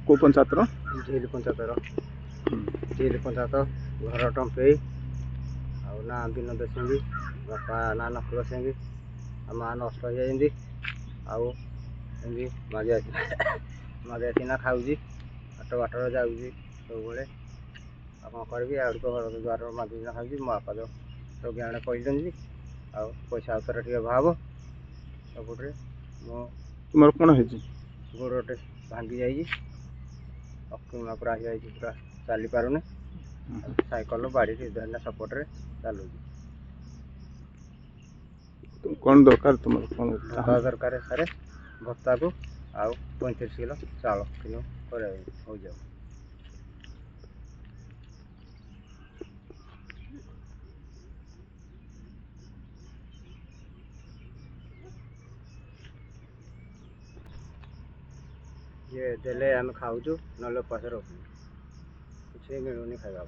को पंचायत झील पंचायत घर टंपेई ना विनोद सिंह बापा ना नकुल सिंह माँ नष्ट हो जाती मगेसिना खाऊँगी हाट बाटर जाऊँगी सब कौन करी आ घर द्वार मगेसिना खाऊँगी मो बापा तो रोगी आने पड़ी पैसा उतर टे अभाव सबुठे तुम कौन है गोड़े भांगी जाइए अक्षिमा पूरा हो पूरा चली पारुनि साइकल बाड़ी धरना सपोर्ट चलू कौन दरकार तुम कौन दरकार सारे भत्ता को आउ 35 किलो चाउल किलो हो जाओ ये देले आम खाऊँ ना पैसा रखु कुछ मिलूनी खावा